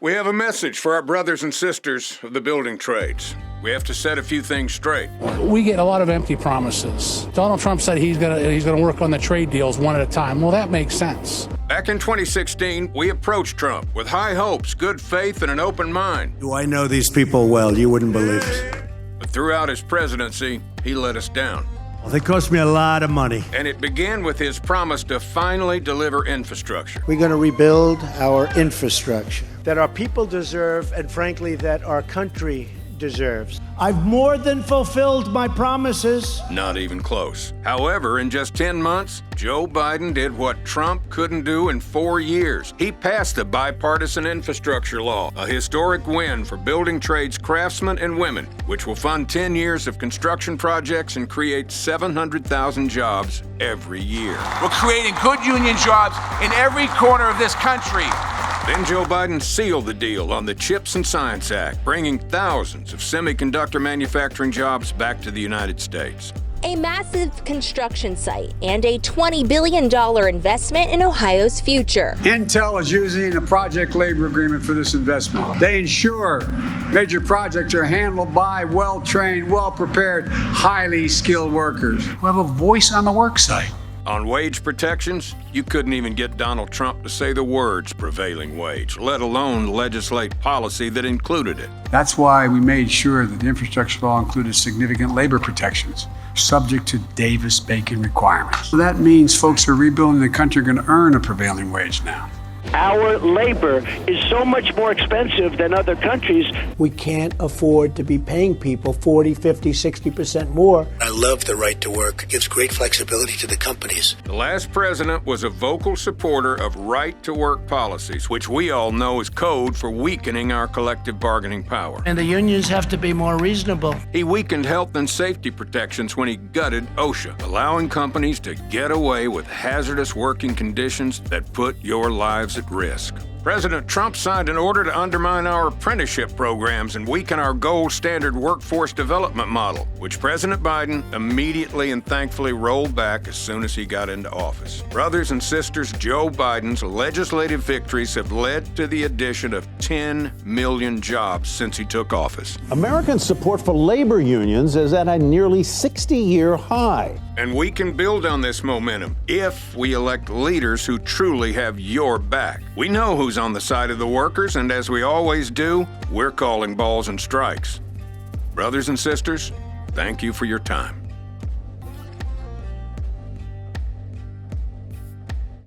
We have a message for our brothers and sisters of the building trades. We have to set a few things straight. We get a lot of empty promises. Donald Trump said he's gonna work on the trade deals one at a time. Well, that makes sense. Back in 2016, we approached Trump with high hopes, good faith, and an open mind. Do I know these people well? You wouldn't believe it. But throughout his presidency, he let us down. Well, they cost me a lot of money. And it began with his promise to finally deliver infrastructure. We're going to rebuild our infrastructure that our people deserve and, frankly, that our country deserves. I've more than fulfilled my promises. Not even close. However, in just 10 months, Joe Biden did what Trump couldn't do in 4 years. He passed the bipartisan infrastructure law, a historic win for building trades craftsmen and women, which will fund 10 years of construction projects and create 700,000 jobs every year. We're creating good union jobs in every corner of this country. Then Joe Biden sealed the deal on the CHIPS and Science Act, bringing thousands of semiconductor manufacturing jobs back to the United States. A massive construction site and a $20 billion investment in Ohio's future. Intel is using a project labor agreement for this investment. They ensure major projects are handled by well-trained, well-prepared, highly skilled workers who have a voice on the work site. On wage protections, you couldn't even get Donald Trump to say the words prevailing wage, let alone legislate policy that included it. That's why we made sure that the infrastructure law included significant labor protections, subject to Davis-Bacon requirements. So that means folks who are rebuilding the country are going to earn a prevailing wage now. Our labor is so much more expensive than other countries. We can't afford to be paying people 40, 50, 60% more. I love the right to work. It gives great flexibility to the companies. The last president was a vocal supporter of right-to-work policies, which we all know is code for weakening our collective bargaining power. And the unions have to be more reasonable. He weakened health and safety protections when he gutted OSHA, allowing companies to get away with hazardous working conditions that put your lives at risk. President Trump signed an order to undermine our apprenticeship programs and weaken our gold standard workforce development model, which President Biden immediately and thankfully rolled back as soon as he got into office. Brothers and sisters, Joe Biden's legislative victories have led to the addition of 10 million jobs since he took office. American support for labor unions is at a nearly 60-year high. And we can build on this momentum if we elect leaders who truly have your back. We know who's on the side of the workers, and as we always do, we're calling balls and strikes. Brothers and sisters, thank you for your time.